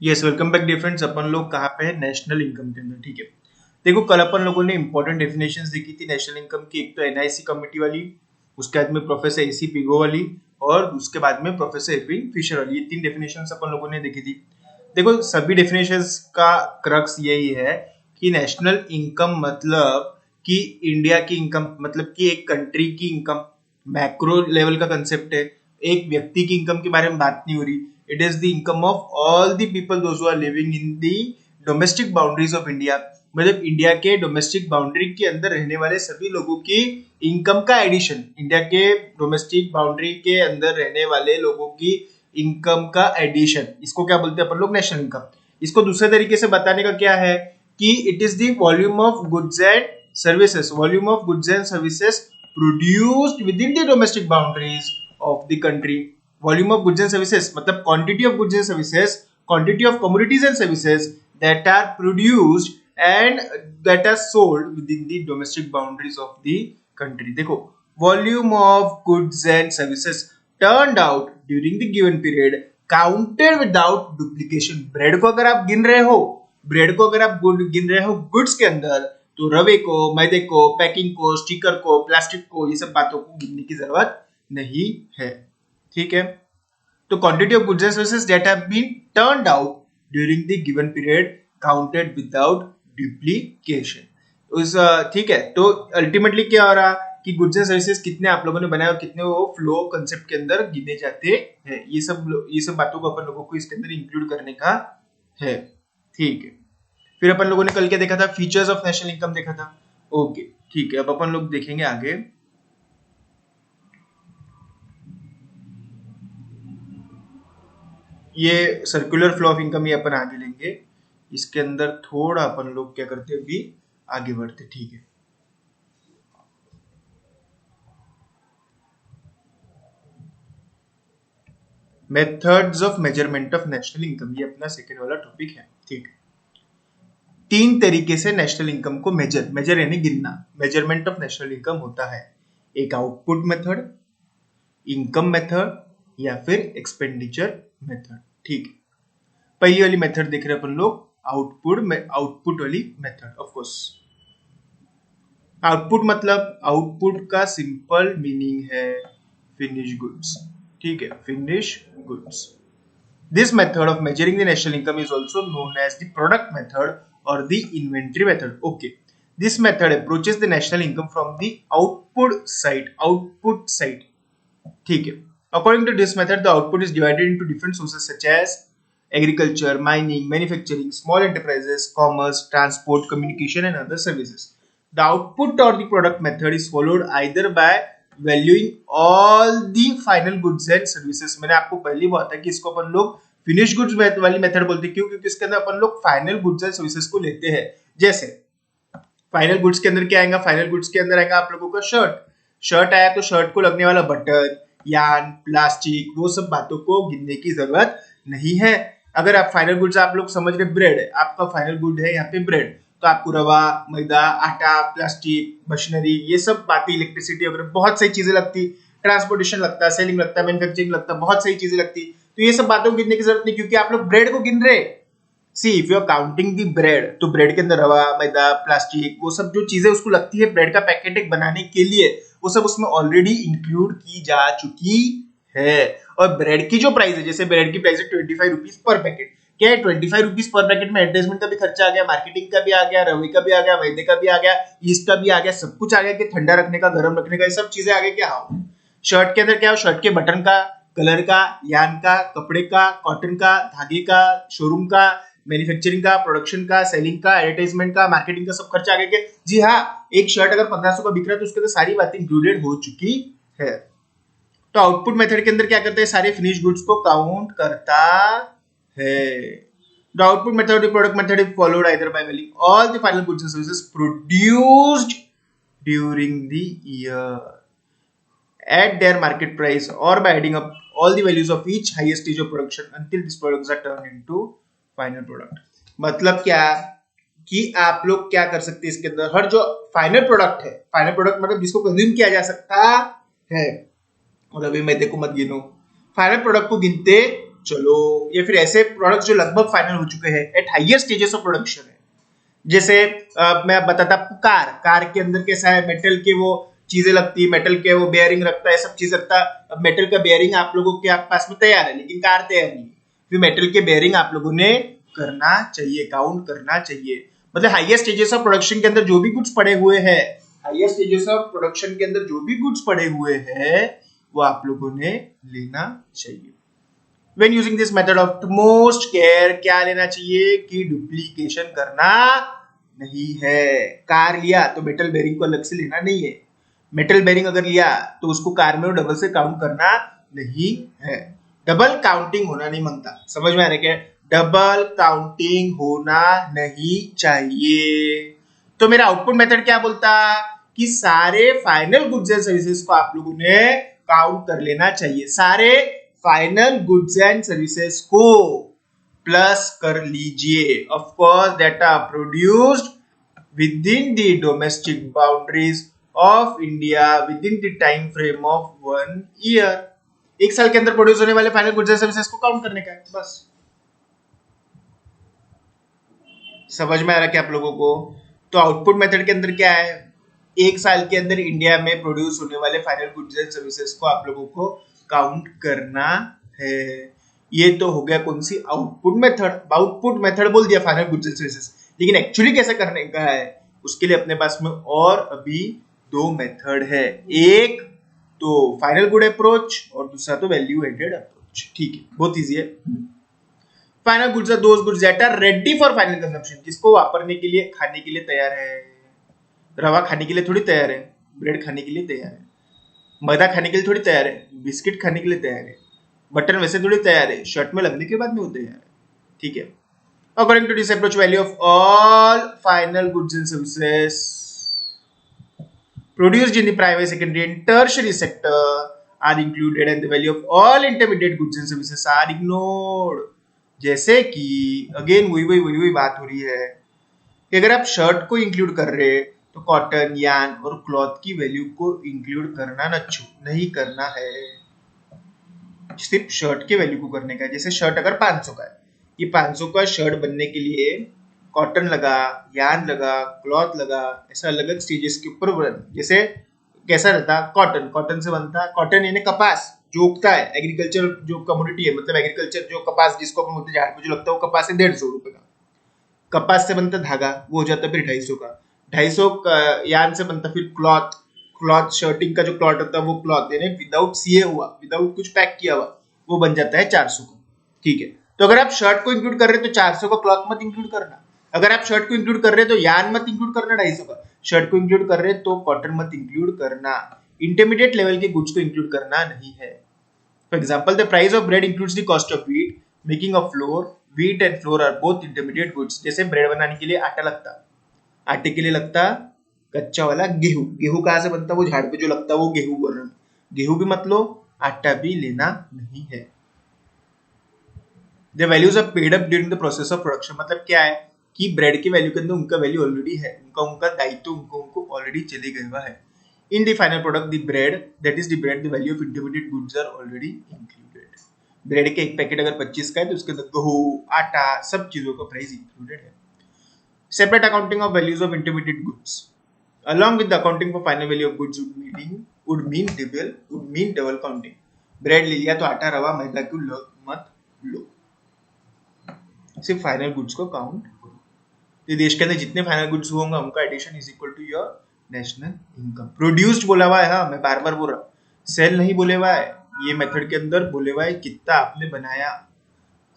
Yes, welcome back dear friends. अपन लोग कहाँ पे है? नेशनल इनकम के अंदर। ठीक है, देखो कल अपन लोगों ने इंपॉर्टेंट डेफिनेशंस देखी थी नेशनल इनकम की। एक तो एनआईसी कमिटी वाली, उसके बाद में प्रोफेसर एसी पिगो वाली, और उसके बाद में प्रोफेसर एडविन फिशर वाली। ये तीन डेफिनेशंस अपन लोगों ने देखी थी। देखो सभी डेफिनेशंस का क्रक्स यही है कि नेशनल इनकम मतलब कि इंडिया की इनकम, मतलब कि एक कंट्री की इनकम, मैक्रो लेवल का कंसेप्ट है। एक व्यक्ति की इनकम के बारे में बात नहीं हो रही। It is the income of all the people those who are living in the domestic boundaries of India. मतलब इंडिया के डोमेस्टिक बाउंड्री के अंदर रहने वाले सभी लोगों की इनकम का एडिशन, इंडिया के डोमेस्टिक बाउंड्री के अंदर रहने वाले लोगों की इनकम का एडिशन, इसको क्या बोलते हैं अपन लोग? National income. इसको दूसरे तरीके से बताने का क्या है कि it is the volume of goods and services, volume of goods and services produced within the domestic boundaries of the country. Volume of goods and services मतलब quantity of goods and services, quantity of commodities and services that are produced and that are sold within the domestic boundaries of the country. देखो volume of goods and services turned out during the given period counted without duplication. Bread को अगर आप गिन रहे हो, bread को अगर आप गिन रहे हो गुड्स के अंदर, तो रवे को, मैदे को, पैकिंग को, स्टिकर को, प्लास्टिक को, ये सब बातों को गिनने की जरूरत नहीं है। ठीक है, तो quantity of goods and services that have been turned out during the given period counted without duplication. उस ठीक है, तो अल्टीमेटली क्या हो रहा कि गुड्स एंड सर्विसेज कितने आप लोगों ने बनाए और कितने वो फ्लो कंसेप्ट के अंदर गिने जाते हैं, ये सब बातों को अपन लोगों को इसके अंदर इंक्लूड करने का है। ठीक है, फिर अपन लोगों ने कल क्या देखा था? फीचर्स ऑफ नेशनल इनकम देखा था। ओके ठीक है, अब अपन लोग देखेंगे आगे। ये सर्कुलर फ्लो ऑफ इनकम ये अपन आगे लेंगे। इसके अंदर थोड़ा अपन लोग क्या करते हैं, अभी आगे बढ़ते। ठीक है, methods of measurement of national income, ये अपना सेकेंड वाला टॉपिक है। ठीक है, तीन तरीके से नेशनल इनकम को मेजर यानी गिनना, मेजरमेंट ऑफ नेशनल इनकम होता है। एक आउटपुट मेथड, इनकम मेथड, या फिर एक्सपेंडिचर मेथड। ठीक है, पहली वाली मेथड देख रहे हैं अपन लोग, आउटपुट वाली मेथड। ऑफ कोर्स आउटपुट मतलब, आउटपुट का सिंपल मीनिंग है फिनिश गुड्स। ठीक है, finish goods. This method of measuring the national income is also known as the product method और the inventory method. Okay, this method approaches the national income from the output side. ठीक है, according to this method the output is divided into different sources such as agriculture, mining, manufacturing, small enterprises, commerce, transport, communication and other services. The output or the product method is followed either by valuing all the final goods and services. मैंने आपको पहले ही बताया कि इसको अपन लोग finish goods वाली method बोलते हैं। क्यों? क्योंकि इसके अंदर अपन लोग फाइनल गुड्स एंड सर्विसेज को लेते हैं। जैसे फाइनल गुड्स के अंदर क्या आएगा? फाइनल गुड्स के अंदर आएगा आप लोगों का शर्ट आया तो शर्ट को लगने वाला बटन, यान, प्लास्टिक, वो सब बातों को गिनने की जरूरत नहीं है। अगर आप फाइनल गुड्स आप लोग समझ रहे, ब्रेड आपका फाइनल गुड है यहाँ पे ब्रेड, तो आपको रवा, मैदा, आटा, प्लास्टिक, मशीनरी, ये सब बातें, इलेक्ट्रिसिटी वगैरह बहुत सारी चीजें लगती, ट्रांसपोर्टेशन लगता है, सेलिंग लगता है, मैन्युफैक्चरिंग लगता है, बहुत सारी चीजें लगती। तो ये सब बातों को गिनने की जरूरत नहीं, क्योंकि आप लोग ब्रेड को गिन रहे। See if you are counting the bread, तो ब्रेड के अंदर रवा, मैदा, प्लास्टिक, वो सब जो चीजें उसको लगती है ब्रेड का पैकेट एक बनाने के लिए, वो सब उसमें ऑलरेडी इंक्लूड की जा चुकी है। और ब्रेड की जो प्राइस है, जैसे ब्रेड की प्राइस है 25 रुपीज पर पैकेट, क्या है 25 रुपीज पर पैकेट में एडवर्टाइजमेंट का भी खर्चा आ गया, मार्केटिंग का भी आ गया, रवे का भी आ गया, मैदे का भी आ गया, ईस्ट का भी आ गया, सब कुछ आ गया कि ठंडा रखने का, गर्म रखने का, ये सब चीजें आ गई। क्या हाँ, शर्ट के अंदर क्या हो, शर्ट के बटन का, कलर का, यान का, कपड़े का, कॉटन का, धागे का, शोरूम का, मैन्युफैक्चरिंग का, प्रोडक्शन का, सेलिंग का, एडवर्टाइजमेंट का, मार्केटिंग का, सब खर्चा आ गया। जी हाँ, एक शर्ट अगर 1500 का बिक रहा है तो उसके अंदर सारी बातें इंक्लूडेड हो चुकी है। तो आउटपुट मेथड के अंदर क्या करता है, सारे फिनिश गुड्स को काउंट करता है। The output method, the product method is followed either by valuing all the final goods and services produced during the year at their market price or by adding up all the values of each highest stage of production until these products are turned into final product. मतलब क्या कि आप लोग क्या कर सकते हैं, इसके अंदर हर जो फाइनल प्रोडक्ट है, फाइनल प्रोडक्ट मतलब जिसको कंज्यूम किया जा सकता है, और अभी मैदे को मत गिनो, फाइनल प्रोडक्ट को गिनते चलो, या फिर ऐसे प्रोडक्ट्स जो लगभग फाइनल हो चुके हैं eight highest stages of production है। जैसे मैं बताता आपको, कार के अंदर कैसा है, मेटल के वो चीजें लगती है, मेटल के वो बेयरिंग रखता है, सब चीज रखता है। अब मेटल का बेयरिंग आप लोगों के पास में तैयार है, लेकिन कार तैयार नहीं है, फिर मेटल के बेयरिंग आप लोगों ने करना चाहिए, काउंट करना चाहिए। मतलब हाईएस्ट स्टेजेस ऑफ प्रोडक्शन के अंदर जो भी गुड्स पड़े हुए हैं, हाईएस्ट स्टेजेस ऑफ प्रोडक्शन के अंदर जो भी गुड्स पड़े हुए हैं वो आप लोगों ने लेना चाहिए। When using this method of utmost care, क्या लेना चाहिए कि डुप्लीकेशन करना नहीं है। कार लिया तो मेटल बेरिंग को अलग से लेना नहीं है, मेटल बेरिंग अगर लिया तो उसको कार में डबल से काउंट करना नहीं है। डबल काउंटिंग होना नहीं मांगता, समझ में आ रहा है क्या? डबल काउंटिंग होना नहीं चाहिए। तो मेरा आउटपुट मेथड क्या बोलता कि सारे फाइनल गुड्स एंड सर्विसेज को आप लोगों ने काउंट कर लेना चाहिए, सारे फाइनल गुड्स एंड सर्विसेज को प्लस कर लीजिए। Of course that are produced within the domestic boundaries of India within the time frame of 1 year. एक साल के अंदर प्रोड्यूस होने वाले फाइनल गुड्स एंड सर्विसेज को काउंट करने का है, बस। समझ में आ रहा है क्या आप लोगों को? तो आउटपुट मेथड के अंदर क्या है, एक साल के अंदर इंडिया में प्रोड्यूस होने वाले फाइनल गुड्स एंड सर्विसेज को आप लोगों को काउंट करना है। ये तो हो गया कौन सी, आउटपुट मेथड। आउटपुट मेथड बोल दिया फाइनल गुड्स एंड सर्विसेज, लेकिन एक्चुअली कैसे करने का है उसके लिए अपने पास में और अभी 2 मेथड है। एक तो फाइनल गुड अप्रोच और दूसरा तो वैल्यू एडेड अप्रोच। ठीक है, बहुत इजी है। Final goods are those goods that are ready for final consumption, जिसको वापरने के लिए, खाने के लिए तैयार है। रवा खाने के लिए थोड़ी तैयार है, ब्रेड खाने के लिए तैयार है, मैदा खाने के लिए थोड़ी तैयार है, बिस्किट खाने के लिए तैयार है, बटन वैसे थोड़ी तैयार है, शर्ट में लगने के बाद में वो तैयार है। ठीक है। According to this approach, value of all final goods and services produced in the primary, secondary and tertiary sector are included and the value of all intermediate goods and services are ignored। जैसे कि again वही बात हो रही है कि अगर आप शर्ट को इंक्लूड कर रहे हैं तो कॉटन, यान और क्लॉथ की वैल्यू को इंक्लूड करना नहीं करना है, सिर्फ शर्ट के वैल्यू को करने का है। जैसे शर्ट अगर 500 का है, ये 500 का शर्ट बनने के लिए कॉटन लगा, यान लगा, क्लॉथ लगा, ऐसा अलग अलग स्टेजेस के ऊपर बन। जैसे कैसा रहता, कॉटन से बनता, कॉटन यानी कपास जो उगता है, एग्रीकल्चर जो कम्युनिटी है, मतलब एग्रीकल्चर जो कपास जिसको अपन बोलते हैं झाड़ पे जो लगता है, वो कपास है 150 रुपए का। कपास से बनता धागा, वो हो जाता फिर 250 का। 250 यान से बनता फिर क्लॉथ शर्टिंग का जो क्लॉथ होता है वो क्लॉथ यानी विदाउट सिए हुआ, विदाउट कुछ पैक किया हुआ, वो बन जाता है 400 का। ठीक है, तो अगर आप शर्ट को इंक्लूड कर रहे हैं तो 400 का क्लॉथ मत इंक्लूड करना। अगर आप शर्ट को इंक्लूड कर रहे हैं तो यान मत इंक्लूड करना 250 का। शर्ट को इंक्लूड कर रहे हैं तो कॉटन मत इंक्लूड करना। इंटरमीडिएट लेवल के गुड्स को इंक्लूड करना नहीं है। For example, the price of bread includes the cost of wheat, making of flour. Wheat and flour are both intermediate goods. जैसे ब्रेड बनाने के लिए आटा लगता, आटे के लिए लगता कच्चा वाला गेहूं। गेहूं कहाँ से बनता, वो झाड़ पे जो लगता है वो गेहूं बोल रहे हैं। गेहूं भी मत लो, आटा भी लेना नहीं है। The values are paid up during the process of production, मतलब क्या है कि ब्रेड की वैल्यू के अंदर उनका वैल्यू ऑलरेडी है, उनका दायित्व उनको ऑलरेडी चले गए हुआ है। In the final product the bread, that is the bread, the value of intermediate goods are already included. Bread के एक पैकेट अगर 25 का है तो उसके अंदर गेहूं, आटा, सब चीजों का प्राइस इंक्लूडेड है। Separate accounting of values of intermediate goods along with the accounting for final value of goods would mean double counting। Bread ले लिया तो आटा, रवा, मैदा क्यों मत लो, सिर्फ फाइनल गुड्स को काउंट करो। देश के अंदर जितने फाइनल गुड्स होंगे उनका addition is equal to your national income. Produced बोला हुआ है, हाँ मैं बार बार बोल रहा हूँ, सेल नहीं बोले हुआ है। ये मेथड के अंदर बोले हुआ है कितना आपने बनाया,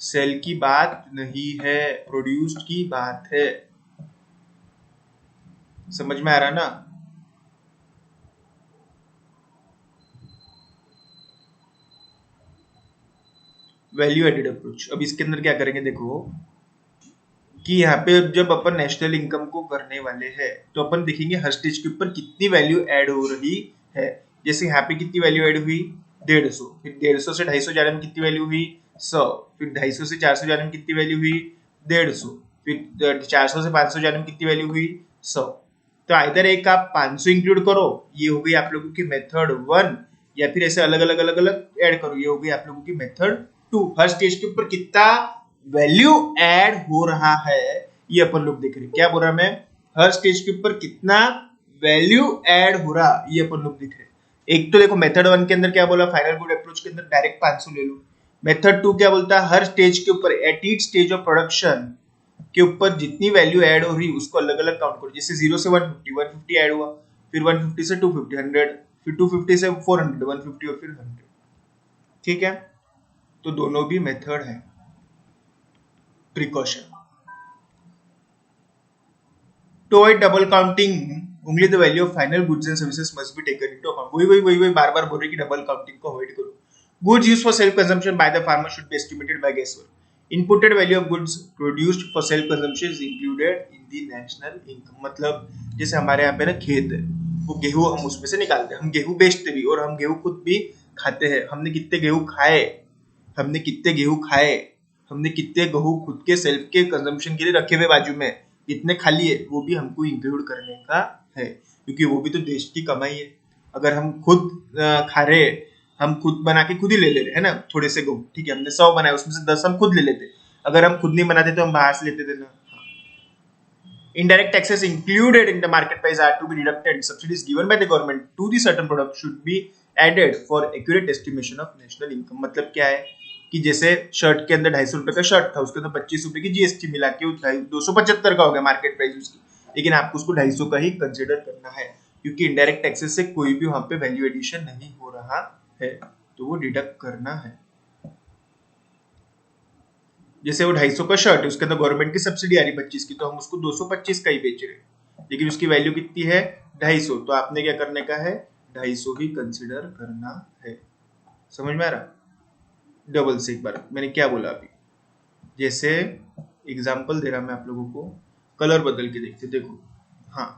सेल की बात नहीं है, प्रोड्यूस्ड की बात है। समझ में आ रहा ना? वैल्यू एडेड अप्रोच, अब इसके अंदर क्या करेंगे, देखो कि यहाँ पे जब अपन नेशनल इनकम को करने वाले हैं तो अपन देखेंगे हर स्टेज के ऊपर कितनी वैल्यू ऐड हो रही है। जैसे यहाँ पे कितनी वैल्यू ऐड हुई, 150, फिर 150 से 250 जाने में कितनी वैल्यू हुई, 100, फिर 250 से 400 जाने में कितनी वैल्यू हुई, 150, फिर 400 से 500 जाने में कितनी वैल्यू हुई, 100। तो इधर एक आप 500 इंक्लूड करो, ये हो गई आप लोगों की मेथड 1, या फिर ऐसे अलग अलग ऐड करो, ये हो गई आप लोगों की मेथड टू, हर स्टेज के ऊपर कितना वैल्यू ऐड हो रहा है ये अपन लोग देख रहे हैं। क्या बोल रहा मैं, हर स्टेज के ऊपर कितना वैल्यू ऐड हो रहा ये अपन लोग देख रहे हैं। एक तो देखो मेथड 1 के अंदर क्या बोला, फाइनल गुड अप्रोच के अंदर डायरेक्ट 500 ले लो। मेथड 2 क्या बोलता है, हर स्टेज के ऊपर at each stage of production के ऊपर जितनी वैल्यू ऐड हो रही उसको अलग अलग काउंट करो। जैसे 0 से 150, 150 ऐड हुआ, फिर 150 से 250, 100, फिर 250 से 400, 150 और फिर 100। ठीक है, तो दोनों भी मेथड है। Precaution to avoid double counting only the value of final goods and services must be taken into account. वही बार बार बोल रहे कि डबल काउंटिंग को अवॉइड करो। Goods used for self consumption by the farmer should be estimated by guesswork. Inputted value of goods produced for self consumption is included in the national income। मतलब जैसे हमारे यहाँ पे ना खेत है, वो गेहूं हम उसमें से निकालते हैं, हम गेहूं बेचते भी और हम गेहूं खुद भी खाते हैं। हमने कितने गेहूं खाए, हमने कितने गेहूं खुद के सेल्फ के कंजम्पशन के लिए रखे हुए बाजू में, कितने खाली है वो भी हमको इंक्लूड करने का है, क्योंकि वो भी तो देश की कमाई है। अगर हम खुद खा रहे, हम खुद बना के खुद ही ले ले रहे है ना, थोड़े से गेहूं, ठीक है, हमने 100 बनाए उसमें से 10 हम खुद ले लेते। अगर हम खुद नहीं बनाते तो हम बाहर से लेते थे ना। Indirect taxes included in the market price are to be deducted. Subsidies given by the government to the certain product should be added for accurate estimation of national income। मतलब क्या है कि जैसे शर्ट के अंदर 250 रुपए का शर्ट था, उसके अंदर 25 रुपए की जीएसटी मिला के 275 का हो गया मार्केट प्राइस उसकी, लेकिन आपको उसको 250 का ही कंसिडर करना है, क्योंकि इनडायरेक्ट टैक्सेस से कोई भी वहां पे वैल्यू एडिशन नहीं हो रहा है, तो वो डिडक्ट करना है। जैसे वो 250 का शर्ट है, उसके अंदर गवर्नमेंट की सब्सिडी आ रही 25 की, तो हम उसको 225 का ही बेच रहे हैं, लेकिन उसकी वैल्यू कितनी है 250, तो आपने क्या करने का है 250 ही कंसिडर करना है। समझ में आ रहा? डबल से एक बार मैंने क्या बोला अभी, जैसे एग्जांपल दे रहा मैं आप लोगों को, कलर बदल के देखते, देखो हाँ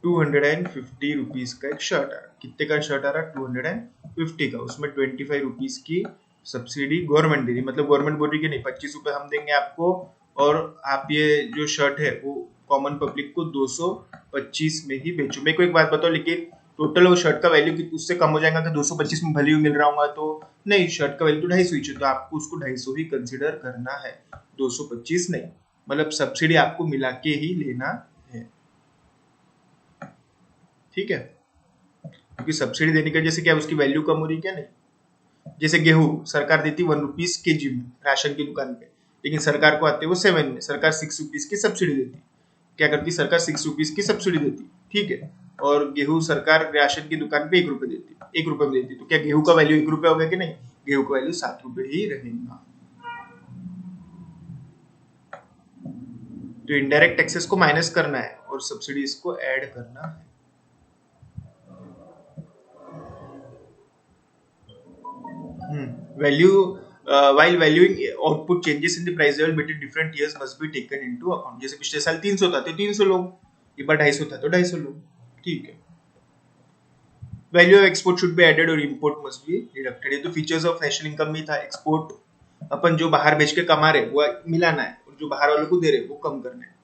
250 रुपीज का एक शर्ट आ रहा, कितने का शर्ट आ रहा 250 का, उसमें 25 रुपीज की सब्सिडी गवर्नमेंट दे रही, मतलब गवर्नमेंट बोल रही कि नहीं 25 रुपए हम देंगे आपको, और आप ये जो शर्ट है वो कॉमन पब्लिक को 225 में ही बेचो। मेरे को एक बात बताओ, लेकिन टोटल वो शर्ट का वैल्यू उससे कम हो जाएगा कि 225 में भले ही मिल रहा होगा, तो नहीं, शर्ट का वैल्यू 250 ही, तो आपको उसको 250 ही कंसिडर करना है, 225 नहीं, मतलब सब्सिडी आपको मिला के ही लेना है। ठीक है, क्योंकि सब्सिडी देने की वजह से क्या उसकी वैल्यू कम हो रही क्या, नहीं। जैसे गेहूं सरकार देती 1 रुपीज केजी में राशन की दुकान पे, लेकिन सरकार को आते वो 7 में, सरकार 6 रुपीज की सब्सिडी देती। क्या करती सरकार 6 रुपीज की सब्सिडी देती, ठीक है, और गेहूं सरकार राशन की दुकान पे 1 रुपए देती, 1 रुपए में देती, तो क्या गेहूं का वैल्यू 1 रुपए हो गया कि नहीं, गेहूं का वैल्यू 7 रुपए ही रहेगा। तो इनडायरेक्ट टैक्सेस को माइनस करना है और सब्सिडीज को ऐड करना है। Value while valuing output changes in the price level between different years must be taken into account। जैसे पिछले साल 300 था तो 300 लोग, इस बार 250 था तो 250 लोग, ठीक है। Value of export should be added और इंपोर्ट मस्ट बी डिडक्टेड। ये तो फीचर्स ऑफ नेशनल इनकम में था, एक्सपोर्ट अपन जो बाहर बेच के कमा रहे वो मिलाना है, और जो बाहर वालों को दे रहे वो कम करना है।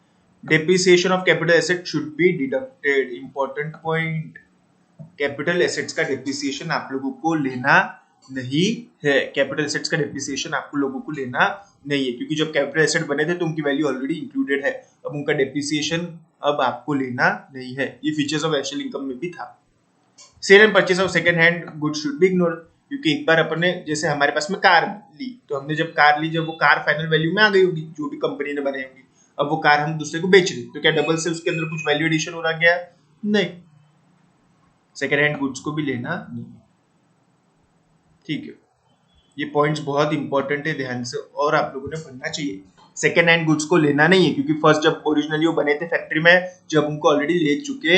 Depreciation of capital asset should be deducted, important point, capital assets का डेप्रिसिएशन आप लोगों को लेना नहीं है, कैपिटल एसेट्स का डेप्रिसिएशन आपको लोगों को लेना नहीं है, क्योंकि जब कैपिटल एसेट बने थे तो उनकी वैल्यू ऑलरेडी इंक्लूडेड है, अब उनका डेप्रिसिएशन अब आपको लेना नहीं है। ये फीचर्स ऑफ नेशनल इनकम में भी था। Sale and purchase of second hand goods should be ignored, क्योंकि एक बार अपन ने जैसे हमारे पास में कार ली, तो हमने जब कार ली, जब वो कार फाइनल वैल्यू में आ गई होगी जो भी कंपनी ने बनाई होगी, अब वो कार हम दूसरे को बेच रहे, तो क्या डबल से उसके अंदर कुछ वैल्यू एडिशन हो रहा गया, नहीं, सेकंड हैंड गुड्स को भी लेना नहीं। ठीक है, ये पॉइंट्स बहुत इंपॉर्टेंट है, ध्यान से और आप लोगों ने पढ़ना चाहिए। सेकंड हैंड गुड्स को लेना नहीं है, क्योंकि फर्स्ट जब ओरिजिनली वो बने थे फैक्ट्री में, जब उनको ऑलरेडी ले चुके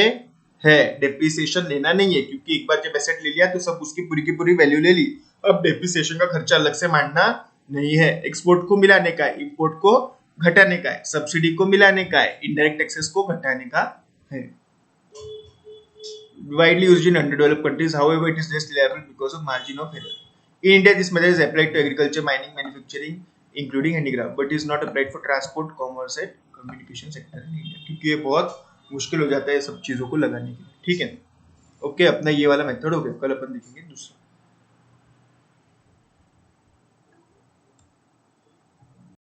हैं, डेप्रिसिएशन लेना नहीं है, क्योंकि एक बार जब एसेट ले लिया तो सब उसकी पूरी की पूरी वैल्यू ले ली, अब डेप्रिसिएशन का खर्चा अलग से मानना नहीं है। एक्सपोर्ट को मिलाने का है, इंपोर्ट को घटाने का है, सब्सिडी को मिलाने का है, इनडायरेक्ट टैक्सेस को घटाने का है। Widely used in underdeveloped countries, however, it is less reliable because of margin of error. In India, this method is applied to agriculture, mining, manufacturing, including handicraft, but is not applied for transport, commerce and communication sector in India, क्योंकि ये बहुत मुश्किल हो जाता है सब चीजों को लगाने के लिए। ठीक है, ओके, अपना ये वाला मेथड हो गया, कल अपन देखेंगे दूसरा।